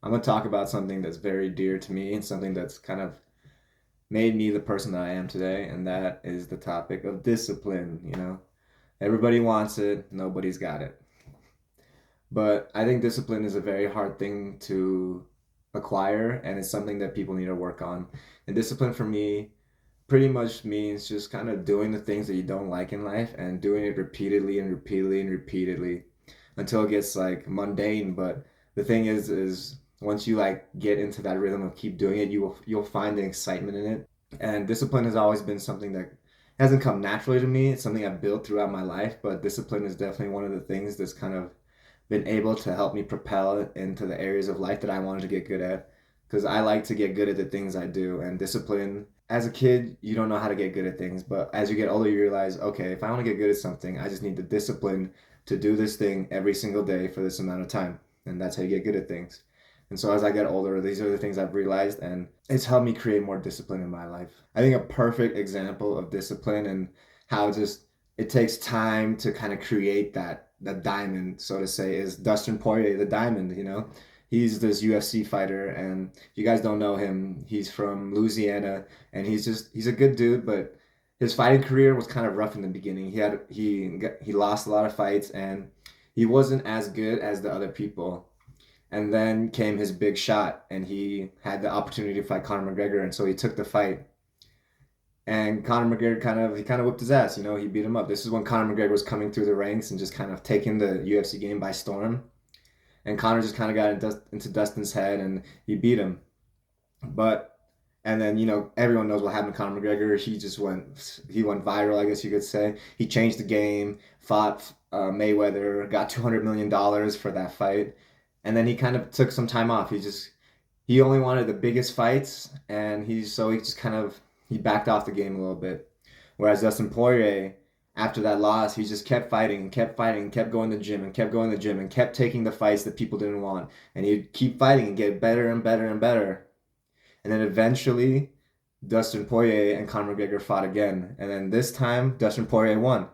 I'm gonna talk about something that's very dear to me and something that's kind of made me the person that I am today, and that is the topic of discipline. Everybody wants it, nobody's got it. But I think discipline is a very hard thing to acquire, and it's something that people need to work on. And discipline for me pretty much means just kind of doing the things that you don't like in life and doing it repeatedly and repeatedly and repeatedly until it gets like mundane. But the thing is once you like get into that rhythm of keep doing it, you'll find the excitement in it. And discipline has always been something that hasn't come naturally to me. It's something I've built throughout my life, but discipline is definitely one of the things that's kind of been able to help me propel into the areas of life that I wanted to get good at. Because I like to get good at the things I do, and discipline. As a kid, you don't know how to get good at things, but as you get older, you realize, okay, if I want to get good at something, I just need the discipline to do this thing every single day for this amount of time, and that's how you get good at things. And so as I get older, these are the things I've realized, and it's helped me create more discipline in my life. I think a perfect example of discipline and how just it takes time to kind of create that diamond, so to say, is Dustin Poirier, the diamond. He's this UFC fighter, and if you guys don't know him, he's from Louisiana, and he's a good dude, but his fighting career was kind of rough in the beginning. He lost a lot of fights, and he wasn't as good as the other people. And then came his big shot, and he had the opportunity to fight Conor McGregor, and so he took the fight. And Conor McGregor kind of whipped his ass. He beat him up. This is when Conor McGregor was coming through the ranks and just kind of taking the UFC game by storm. And Conor just kind of got into Dustin's head, and he beat him. But and then everyone knows what happened to Conor McGregor. He went viral, I guess you could say. He changed the game, fought Mayweather, got $200 million for that fight, and then he kind of took some time off. He only wanted the biggest fights, and he just kind of he backed off the game a little bit. Whereas Dustin Poirier, after that loss, he just kept fighting and kept fighting and kept going to the gym and kept going to the gym and kept taking the fights that people didn't want. And he'd keep fighting and get better and better and better. And then eventually, Dustin Poirier and Conor McGregor fought again. And then this time, Dustin Poirier won.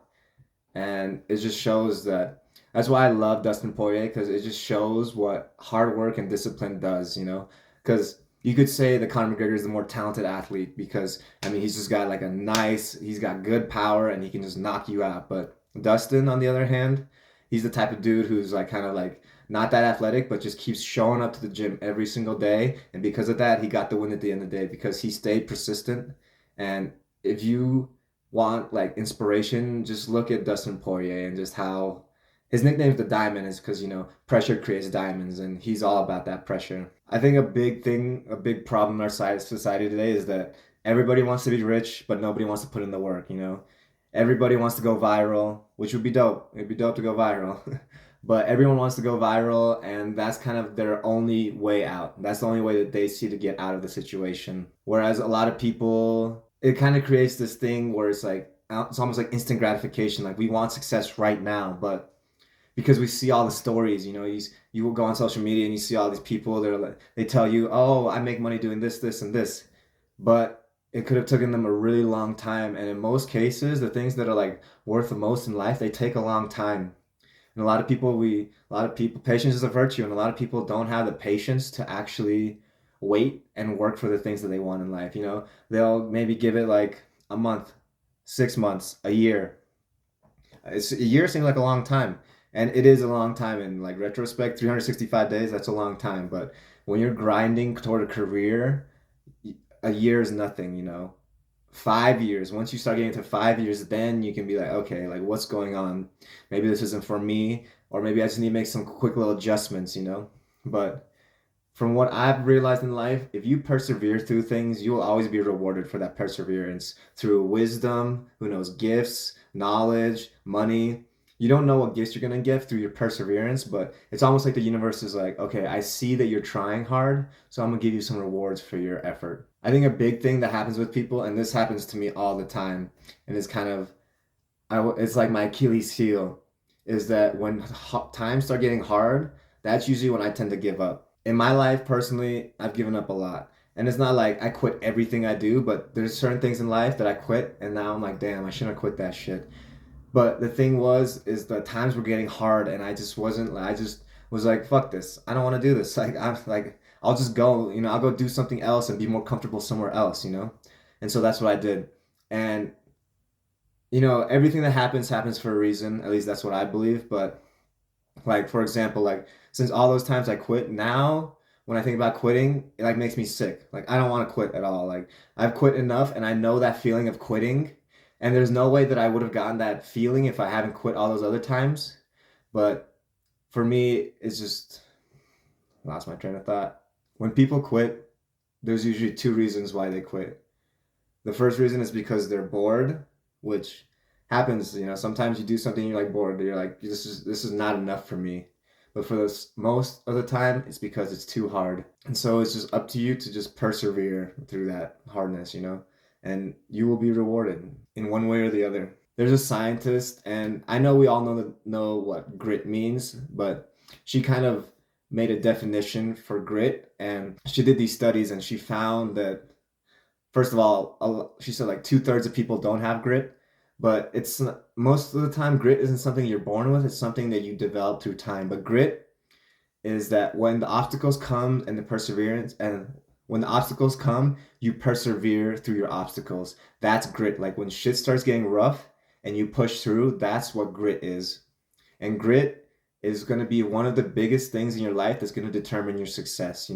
And it just shows that's why I love Dustin Poirier, because it just shows what hard work and discipline does. Because you could say that Conor McGregor is the more talented athlete because, I mean, he's just got like he's got good power and he can just knock you out. But Dustin, on the other hand, he's the type of dude who's like kind of like not that athletic, but just keeps showing up to the gym every single day. And because of that, he got the win at the end of the day because he stayed persistent. And if you want like inspiration, just look at Dustin Poirier and just how his nickname is the Diamond is because pressure creates diamonds, and he's all about that pressure. I think a big problem in our society today is that everybody wants to be rich, but nobody wants to put in the work. Everybody wants to go viral, which would be dope. It'd be dope to go viral. But everyone wants to go viral, and that's kind of their only way out. That's the only way that they see to get out of the situation. Whereas a lot of people, it kind of creates this thing where it's almost like instant gratification. Like we want success right now, but because we see all the stories, you will go on social media and you see all these people. They tell you, oh, I make money doing this, this, and this, but it could have taken them a really long time. And in most cases, the things that are like worth the most in life, they take a long time. And a lot of people, patience is a virtue, and a lot of people don't have the patience to actually wait and work for the things that they want in life. They'll maybe give it like a month, 6 months, a year. A year seems like a long time, and it is a long time in like retrospect. 365 days, that's a long time. But when you're grinding toward a career, a year is nothing. 5 years. Once you start getting to 5 years, then you can be like, okay, like what's going on? Maybe this isn't for me, or maybe I just need to make some quick little adjustments. But from what I've realized in life, if you persevere through things, you will always be rewarded for that perseverance through wisdom, who knows, gifts, knowledge, money. You don't know what gifts you're going to get through your perseverance, but it's almost like the universe is like, okay, I see that you're trying hard, so I'm going to give you some rewards for your effort. I think a big thing that happens with people, and this happens to me all the time, and it's kind of, it's like my Achilles heel, is that when times start getting hard, that's usually when I tend to give up. In my life personally, I've given up a lot. And it's not like I quit everything I do, but there's certain things in life that I quit, and now I'm like, damn, I shouldn't have quit that shit. But the thing is the times were getting hard, and I just was like, fuck this. I don't want to do this. Like I'm like I'll just go, I'll go do something else and be more comfortable somewhere else, And so that's what I did. And everything that happens for a reason. At least that's what I believe. But like for example, like since all those times I quit, now when I think about quitting, it like makes me sick. Like I don't want to quit at all. Like I've quit enough and I know that feeling of quitting. And there's no way that I would have gotten that feeling if I haven't quit all those other times. But for me, it's just lost my train of thought. When people quit, there's usually two reasons why they quit. The first reason is because they're bored, which happens. Sometimes you do something you're like bored. You're like, this is not enough for me. But for this most of the time, it's because it's too hard. And so it's just up to you to just persevere through that hardness, and you will be rewarded in one way or the other. There's a scientist, and I know we all know what grit means, but she kind of made a definition for grit, and she did these studies, and she found that first of all, she said like 2/3 of people don't have grit, but it's most of the time grit isn't something you're born with. It's something that you develop through time. But grit is that when the obstacles come and the perseverance, and when the obstacles come, you persevere through your obstacles. That's grit. Like when shit starts getting rough and you push through, that's what grit is. And grit is going to be one of the biggest things in your life that's going to determine your success,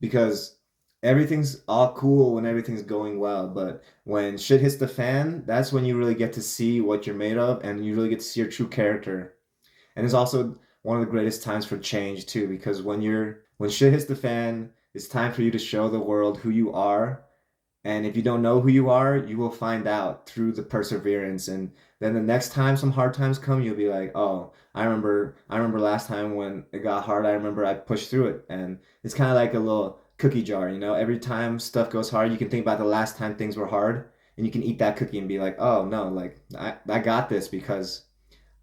because everything's all cool when everything's going well, but when shit hits the fan, that's when you really get to see what you're made of and you really get to see your true character. And it's also one of the greatest times for change too, because when shit hits the fan, it's time for you to show the world who you are. And if you don't know who you are, you will find out through the perseverance. And then the next time some hard times come, you'll be like, "Oh, I remember last time when it got hard, I remember I pushed through it." And it's kind of like a little cookie jar, Every time stuff goes hard, you can think about the last time things were hard, and you can eat that cookie and be like, "Oh, no, like I got this because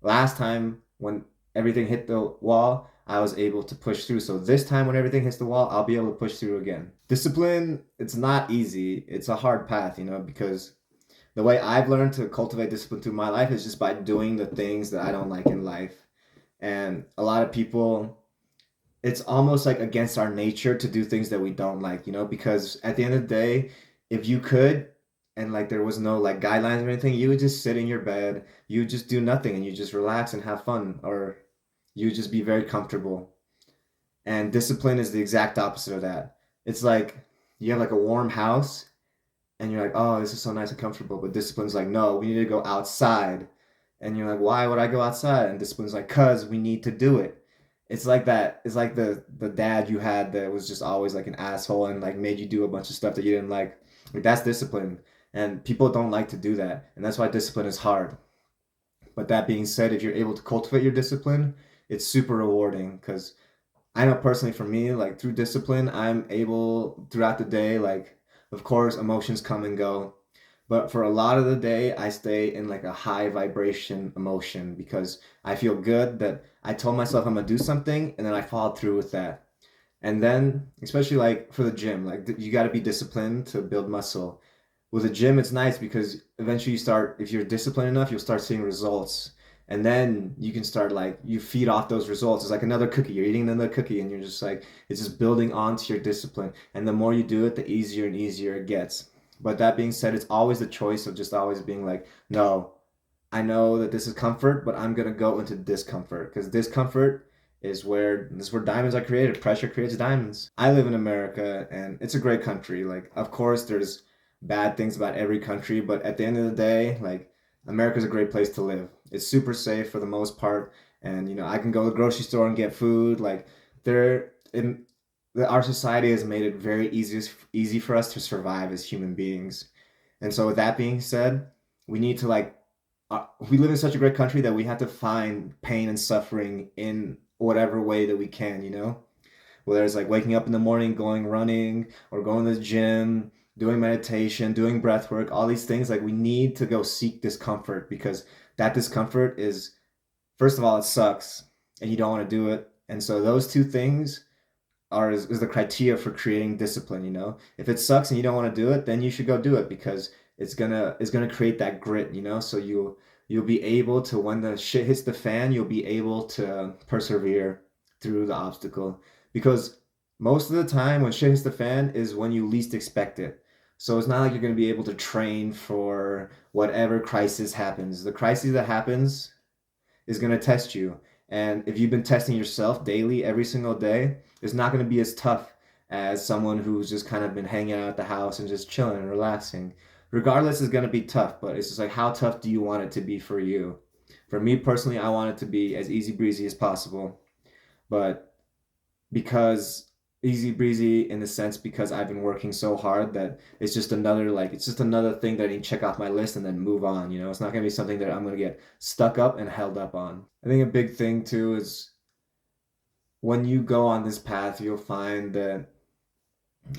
last time when everything hit the wall, I was able to push through. So this time when everything hits the wall, I'll be able to push through again." Discipline, it's not easy. It's a hard path, because the way I've learned to cultivate discipline through my life is just by doing the things that I don't like in life. And a lot of people, it's almost like against our nature to do things that we don't like, because at the end of the day, if you could and like there was no like guidelines or anything, you would just sit in your bed, you would just do nothing and you just relax and have fun, or you would just be very comfortable. And discipline is the exact opposite of that. It's like you have like a warm house and you're like, "Oh, this is so nice and comfortable." But discipline's like, "No, we need to go outside." And you're like, "Why would I go outside?" And discipline's like, "Cause we need to do it." It's like that. It's like the dad you had that was just always like an asshole and like made you do a bunch of stuff that you didn't like. Like that's discipline. And people don't like to do that. And that's why discipline is hard. But that being said, if you're able to cultivate your discipline, it's super rewarding because I know personally for me, like through discipline, I'm able throughout the day, like, of course, emotions come and go. But for a lot of the day, I stay in like a high vibration emotion because I feel good that I told myself I'm gonna do something and then I followed through with that. And then, especially like for the gym, like you got to be disciplined to build muscle. With a gym, it's nice because eventually you start, if you're disciplined enough, you'll start seeing results. And then you can start like, you feed off those results. It's like another cookie. You're eating another cookie and you're just like, it's just building onto your discipline. And the more you do it, the easier and easier it gets. But that being said, it's always the choice of just always being like, no, I know that this is comfort, but I'm gonna go into discomfort because discomfort is where diamonds are created. Pressure creates diamonds. I live in America and it's a great country. Like, of course, there's bad things about every country, but at the end of the day, like America's a great place to live. It's super safe for the most part, and I can go to the grocery store and get food. Like, there in our society has made it very easy for us to survive as human beings. And so with that being said, we need to like we live in such a great country that we have to find pain and suffering in whatever way that we can, whether it's like waking up in the morning, going running, or going to the gym, doing meditation, doing breath work, all these things. Like we need to go seek discomfort because that discomfort is, first of all, it sucks and you don't want to do it. And so those two things is the criteria for creating discipline, If it sucks and you don't want to do it, then you should go do it because it's gonna create that grit, So you'll be able to, when the shit hits the fan, you'll be able to persevere through the obstacle. Because most of the time when shit hits the fan is when you least expect it. So it's not like you're going to be able to train for whatever crisis happens. The crisis that happens is going to test you. And if you've been testing yourself daily, every single day, it's not going to be as tough as someone who's just kind of been hanging out at the house and just chilling and relaxing. Regardless, it's going to be tough, but it's just like, how tough do you want it to be for you? For me personally, I want it to be as easy breezy as possible. But because easy breezy in the sense because I've been working so hard that it's just another thing that I need to check off my list and then move on. You know, it's not gonna be something that I'm gonna get stuck up and held up on. I think a big thing too is when you go on this path, you'll find that,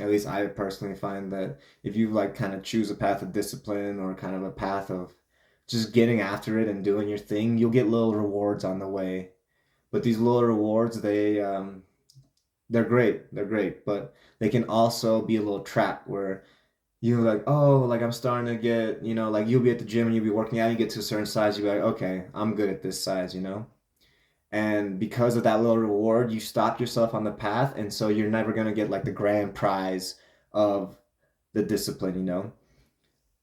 at least I personally find that if you like kind of choose a path of discipline or kind of a path of just getting after it and doing your thing, you'll get little rewards on the way. But these little rewards, they're great. They're great, but they can also be a little trap where you're like, oh, like I'm starting to get, like you'll be at the gym and you'll be working out, you get to a certain size, you'll be like, okay, I'm good at this size. And because of that little reward, you stop yourself on the path, and so you're never gonna get like the grand prize of the discipline.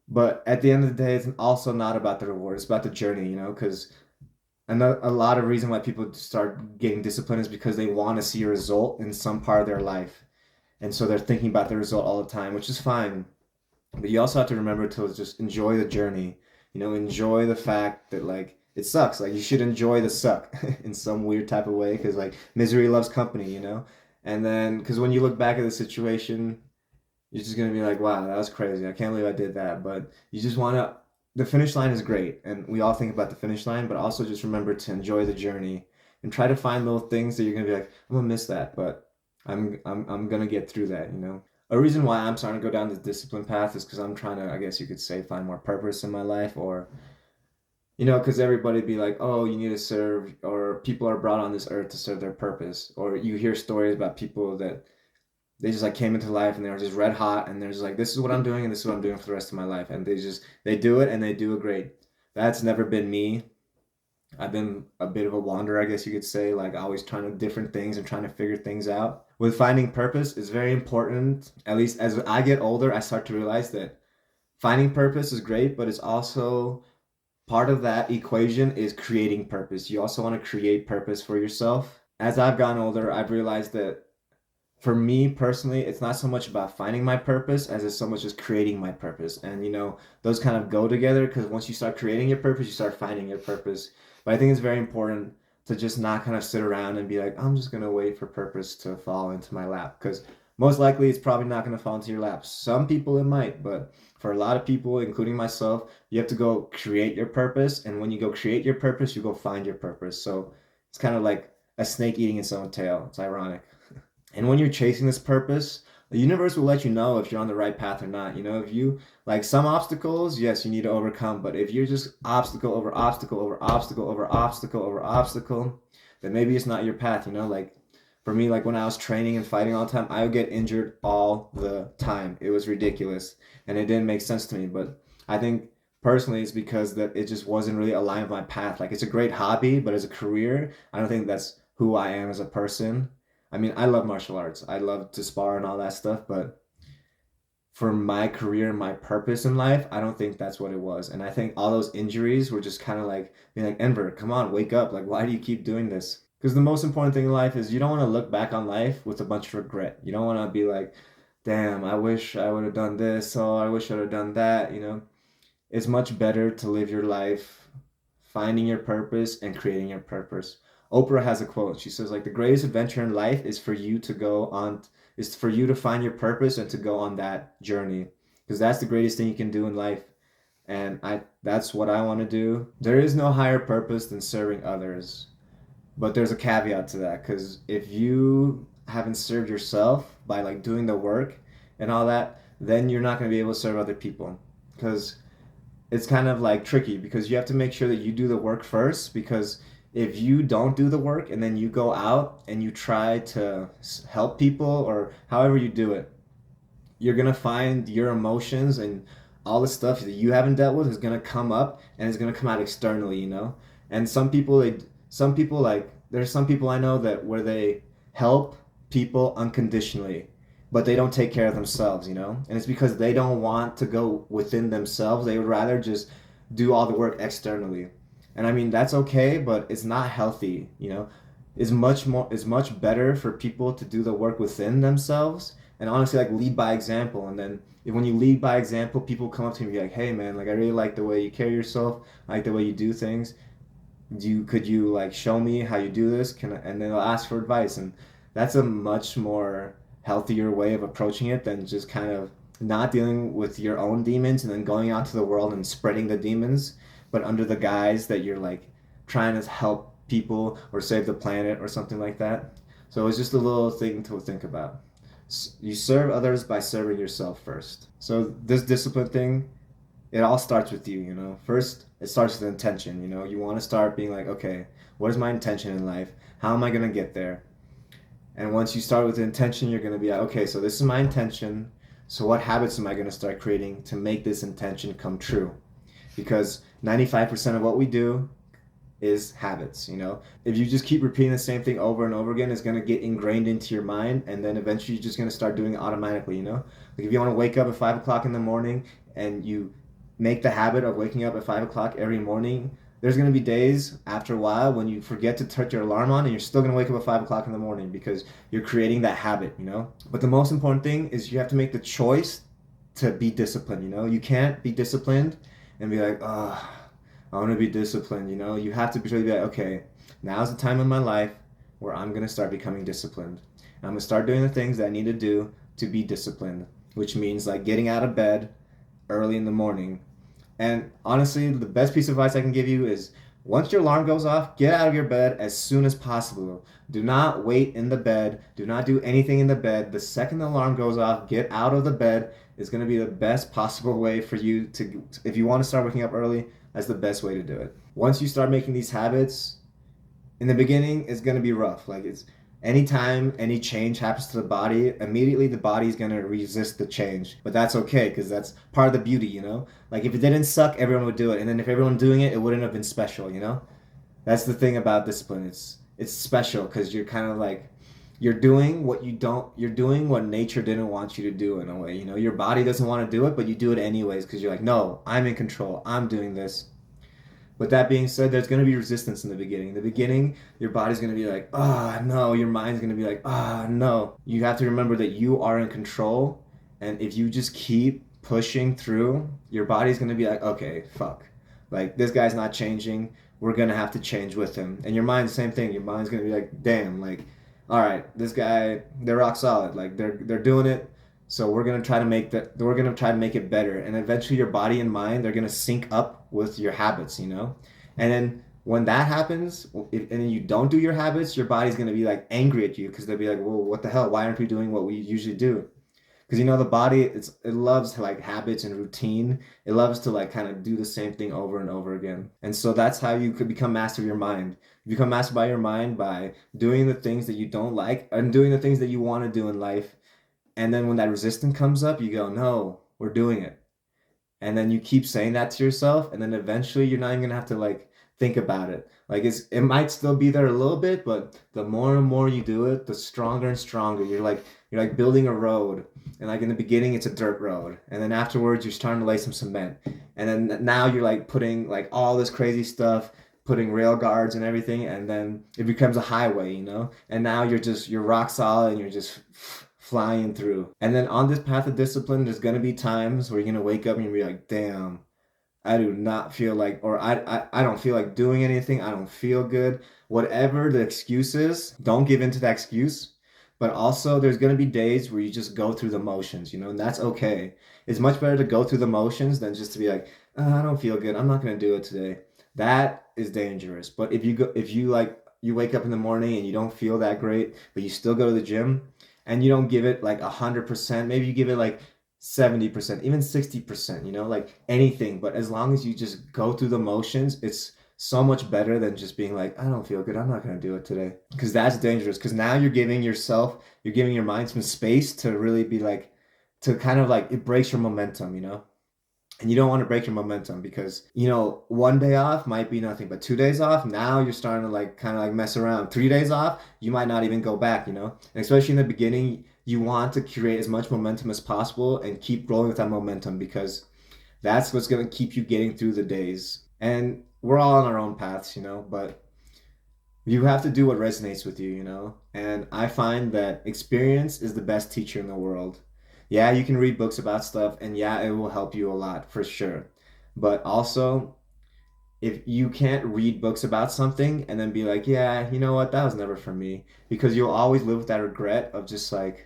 But at the end of the day, it's also not about the reward, it's about the journey, because a lot of reason why people start getting disciplined is because they want to see a result in some part of their life. And so they're thinking about the result all the time, which is fine. But you also have to remember to just enjoy the journey. Enjoy the fact that like it sucks. Like you should enjoy the suck in some weird type of way because like misery loves company. And then because when you look back at the situation, you're just gonna be like, wow, that was crazy. I can't believe I did that. But you just wanna the finish line is great, and we all think about the finish line, but also just remember to enjoy the journey and try to find little things that you're gonna be like, I'm gonna miss that, but I'm gonna get through that. A reason why I'm starting to go down this discipline path is because I'm trying to, I guess you could say, find more purpose in my life, or because everybody be like, oh, you need to serve, or people are brought on this earth to serve their purpose, or you hear stories about people that they just like came into life and they were just red hot and they're just like, this is what I'm doing and this is what I'm doing for the rest of my life, and they do it and they do it great. That's never been me. I've been a bit of a wanderer, I guess you could say, like always trying to different things and trying to figure things out. With finding purpose is very important. At least as I get older, I start to realize that finding purpose is great, but it's also part of that equation is creating purpose. You also want to create purpose for yourself. As I've gotten older, I've realized that for me personally, it's not so much about finding my purpose as it's so much just creating my purpose. And those kind of go together because once you start creating your purpose, you start finding your purpose. But I think it's very important to just not kind of sit around and be like, I'm just gonna wait for purpose to fall into my lap because most likely it's probably not gonna fall into your lap. Some people it might, but for a lot of people, including myself, you have to go create your purpose. And when you go create your purpose, you go find your purpose. So it's kind of like a snake eating its own tail. It's ironic. And when you're chasing this purpose, the universe will let you know if you're on the right path or not. If you like some obstacles, yes, you need to overcome. But if you're just obstacle over obstacle over obstacle over obstacle over obstacle, then maybe it's not your path. Like for me, like when I was training and fighting all the time, I would get injured all the time. It was ridiculous, and it didn't make sense to me. But I think personally, it's because that it just wasn't really aligned with my path. Like it's a great hobby, but as a career, I don't think that's who I am as a person. I mean, I love martial arts. I love to spar and all that stuff, but for my career and my purpose in life, I don't think that's what it was. And I think all those injuries were just kind of like being like, Enver, come on, wake up. Like, why do you keep doing this? Because the most important thing in life is you don't want to look back on life with a bunch of regret. You don't want to be like, damn, I wish I would have done this. Oh, I wish I would have done that. It's much better to live your life finding your purpose and creating your purpose. Oprah has a quote. She says like the greatest adventure in life is for you to find your purpose and to go on that journey because that's the greatest thing you can do in life. And that's what I want to do. There is no higher purpose than serving others. But there's a caveat to that because if you haven't served yourself by like doing the work and all that, then you're not going to be able to serve other people because it's kind of like tricky because you have to make sure that you do the work first because if you don't do the work and then you go out and you try to help people or however you do it, you're going to find your emotions and all the stuff that you haven't dealt with is going to come up and it's going to come out externally. And some people like there's some people I know that where they help people unconditionally, but they don't take care of themselves, you know? And it's because they don't want to go within themselves. They would rather just do all the work externally. And I mean, that's okay, but it's not healthy, you know? It's much better for people to do the work within themselves and honestly like lead by example. And then when you lead by example, people come up to you and be like, "Hey man, like I really like the way you carry yourself. I like the way you do things. Could you like show me how you do this?" And then they'll ask for advice, and that's a much more healthier way of approaching it than just kind of not dealing with your own demons and then going out to the world and spreading the demons, but under the guise that you're like trying to help people or save the planet or something like that. So it's just a little thing to think about. You serve others by serving yourself first. So this discipline thing, it all starts with you, you know. First, it starts with intention, you know. You want to start being like, okay, what is my intention in life? How am I going to get there? And once you start with the intention, you're going to be like, okay, so this is my intention. So what habits am I going to start creating to make this intention come true? Because 95% of what we do is habits, you know. If you just keep repeating the same thing over and over again, it's going to get ingrained into your mind, and then eventually you're just going to start doing it automatically, you know. Like if you want to wake up at 5 o'clock in the morning and you make the habit of waking up at 5 o'clock every morning, there's going to be days after a while when you forget to turn your alarm on and you're still going to wake up at 5 o'clock in the morning because you're creating that habit, you know. But the most important thing is you have to make the choice to be disciplined, you know. You can't be disciplined and be like, oh, I want to be disciplined, you know. You have to be like, okay, now's the time in my life where I'm going to start becoming disciplined. And I'm going to start doing the things that I need to do to be disciplined, which means like getting out of bed early in the morning. And honestly, the best piece of advice I can give you is once your alarm goes off, get out of your bed as soon as possible. Do not wait in the bed. Do not do anything in the bed. The second the alarm goes off, get out of the bed. It's going to be the best possible way for you to, if you want to start waking up early, that's the best way to do it. Once you start making these habits, in the beginning, it's going to be rough. Like it's anytime any change happens to the body, immediately the body's going to resist the change. But that's okay because that's part of the beauty, you know? Like if it didn't suck, everyone would do it. And then if everyone doing it, it wouldn't have been special, you know? That's the thing about discipline. It's special because you're kind of like you're doing what nature didn't want you to do in a way, you know? Your body doesn't want to do it, but you do it anyways because you're like, "No, I'm in control. I'm doing this." With that being said, there's going to be resistance in the beginning. In the beginning, your body's going to be like, "Ah, oh, no." Your mind's going to be like, "Ah, oh, no." You have to remember that you are in control. And if you just keep pushing through, your body's going to be like, "Okay, fuck. Like, this guy's not changing. We're going to have to change with him." And your mind, the same thing. Your mind's going to be like, "Damn, like, all right, this guy, they're rock solid. Like, they're doing it. So we're gonna try to make it better, and eventually your body and mind they're gonna sync up with your habits, you know. And then when that happens, and then you don't do your habits, your body's gonna be like angry at you because they'll be like, "Well, what the hell? Why aren't we doing what we usually do?" Because you know the body, it loves like habits and routine. It loves to like kind of do the same thing over and over again. And so that's how you could become master of your mind. You become master by your mind by doing the things that you don't like and doing the things that you want to do in life, and then when that resistance comes up, you go, "No, we're doing it." And then you keep saying that to yourself, and then eventually you're not even gonna have to like think about it. Like it might still be there a little bit, but the more and more you do it, the stronger and stronger. You're like building a road, and like in the beginning it's a dirt road, and then afterwards you're starting to lay some cement, and then now you're like putting like all this crazy stuff, putting rail guards and everything, and then it becomes a highway, you know. And now you're rock solid, and you're just flying through. And then on this path of discipline, there's gonna be times where you're gonna wake up and you're like, "Damn, I do not feel like, or I don't feel like doing anything. I don't feel good." Whatever the excuse is, don't give in to that excuse. But also, there's gonna be days where you just go through the motions, you know, and that's okay. It's much better to go through the motions than just to be like, I don't feel good. I'm not gonna do it today." That is dangerous. But if you like, you wake up in the morning and you don't feel that great, but you still go to the gym, and you don't give it like 100%, maybe you give it like 70%, even 60%, you know, like anything. But as long as you just go through the motions, it's so much better than just being like, "I don't feel good. I'm not going to do it today." Because that's dangerous. Because now you're giving your mind some space to really be like, to kind of like, it breaks your momentum, you know? And you don't want to break your momentum because, you know, 1 day off might be nothing, but 2 days off, now you're starting to like kind of like mess around. 3 days off, you might not even go back, you know? And especially in the beginning, you want to create as much momentum as possible and keep rolling with that momentum because that's what's going to keep you getting through the days. And we're all on our own paths, you know, but you have to do what resonates with you, you know? And I find that experience is the best teacher in the world. Yeah, you can read books about stuff, and yeah, it will help you a lot for sure. But also, if you can't read books about something and then be like, yeah, you know what, that was never for me, because you'll always live with that regret of just like,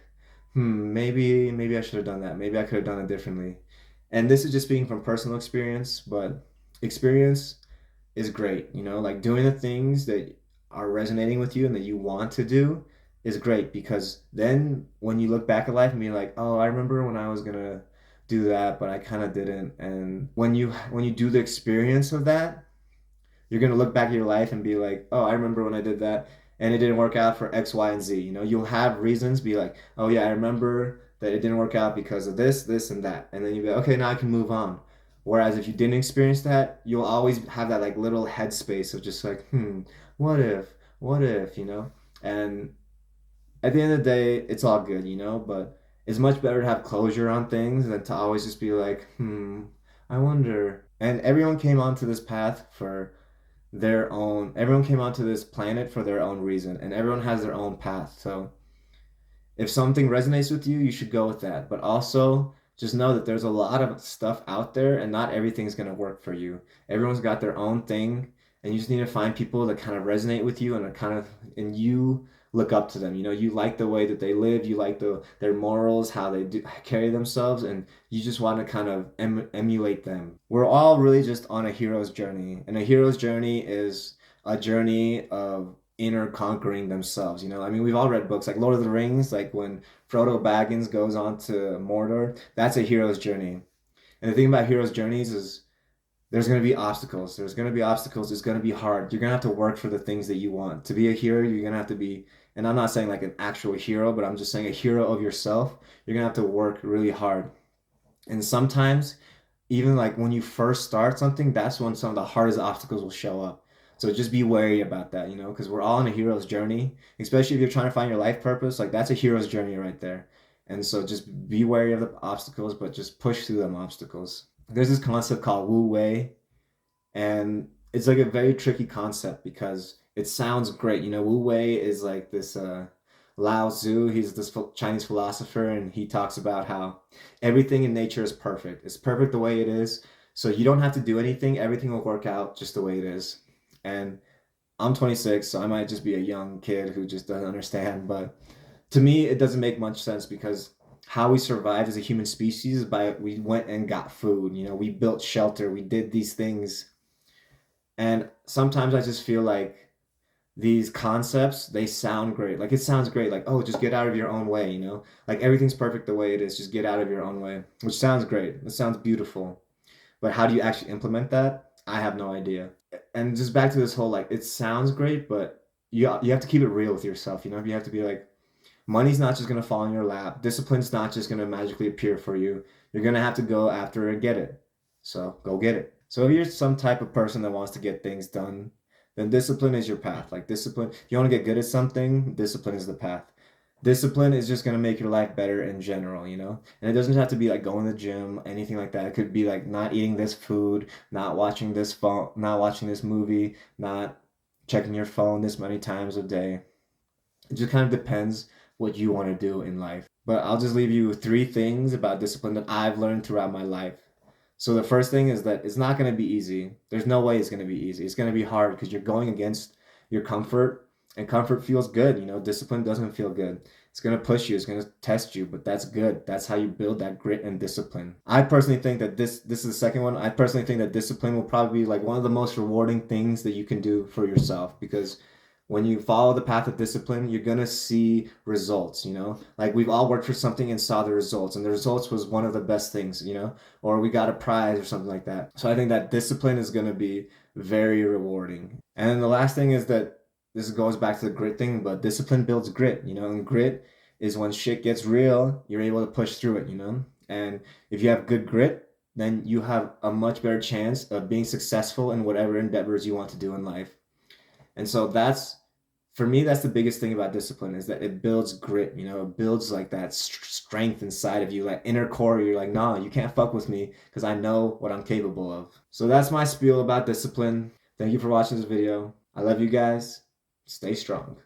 maybe I should have done that. Maybe I could have done it differently. And this is just speaking from personal experience, but experience is great. You know, like doing the things that are resonating with you and that you want to do is great because then when you look back at life and be like, oh, I remember when I was gonna do that, but I kind of didn't. And when you do the experience of that, you're gonna look back at your life and be like, oh, I remember when I did that and it didn't work out for X, Y, and Z. You know, you'll have reasons, be like, oh yeah, I remember that it didn't work out because of this, and that. And then you'll be like, okay, now I can move on. Whereas if you didn't experience that, you'll always have that like little headspace of just like, what if, you know? And at the end of the day, it's all good, you know, but it's much better to have closure on things than to always just be like, I wonder. And everyone came onto this path for everyone came onto this planet for their own reason, and everyone has their own path. So if something resonates with you, you should go with that. But also just know that there's a lot of stuff out there and not everything's going to work for you. Everyone's got their own thing, and you just need to find people that kind of resonate with you and you look up to them. You know, you like the way that they live, you like their morals, how they carry themselves, and you just want to kind of emulate them. We're all really just on a hero's journey, and a hero's journey is a journey of inner conquering themselves. You know, I mean, we've all read books like Lord of the Rings, like when Frodo Baggins goes on to Mordor. That's a hero's journey. And the thing about hero's journeys is there's going to be obstacles. There's going to be obstacles. It's going to be hard. You're going to have to work for the things that you want. To be a hero, you're going to have to be, and I'm not saying like an actual hero, but I'm just saying a hero of yourself. You're going to have to work really hard. And sometimes, even like when you first start something, that's when some of the hardest obstacles will show up. So just be wary about that, you know, because we're all on a hero's journey, especially if you're trying to find your life purpose. Like that's a hero's journey right there. And so just be wary of the obstacles, but just push through them obstacles. There's this concept called Wu Wei, and it's like a very tricky concept because it sounds great. You know, Wu Wei is like this Lao Tzu. He's this Chinese philosopher, and he talks about how everything in nature is perfect. It's perfect the way it is. So you don't have to do anything. Everything will work out just the way it is. And I'm 26, so I might just be a young kid who just doesn't understand. But to me, it doesn't make much sense because how we survived as a human species is by we went and got food. You know, we built shelter. We did these things, and sometimes I just feel like these concepts, they sound great. Like it sounds great. Like, oh, just get out of your own way, you know? Like everything's perfect the way it is. Just get out of your own way, which sounds great. It sounds beautiful. But how do you actually implement that? I have no idea. And just back to this whole like it sounds great, but you have to keep it real with yourself, you know? You have to be like money's not just going to fall in your lap. Discipline's not just going to magically appear for you. You're going to have to go after it and get it. So go get it. So if you're some type of person that wants to get things done, then discipline is your path. Like discipline, if you want to get good at something, discipline is the path. Discipline is just going to make your life better in general, you know? And it doesn't have to be like going to the gym, anything like that. It could be like not eating this food, not watching this phone, not watching this movie, not checking your phone this many times a day. It just kind of depends what you want to do in life. But I'll just leave you with three things about discipline that I've learned throughout my life. So the first thing is that it's not going to be easy. There's no way it's going to be easy. It's going to be hard because you're going against your comfort, and comfort feels good. You know, discipline doesn't feel good. It's going to push you. It's going to test you, but that's good. That's how you build that grit and discipline. I personally think that this is the second one. I personally think that discipline will probably be like one of the most rewarding things that you can do for yourself because when you follow the path of discipline, you're gonna see results, you know? Like we've all worked for something and saw the results, and the results was one of the best things, you know? Or we got a prize or something like that. So I think that discipline is gonna be very rewarding. And then the last thing is that this goes back to the grit thing, but discipline builds grit, you know? And grit is when shit gets real, you're able to push through it, you know? And if you have good grit, then you have a much better chance of being successful in whatever endeavors you want to do in life. And so that's, for me, that's the biggest thing about discipline, is that it builds grit. It builds like that strength inside of you, like inner core. You're like, nah, you can't fuck with me because I know what I'm capable of. So that's my spiel about discipline. Thank you for watching this video. I love you guys. Stay strong.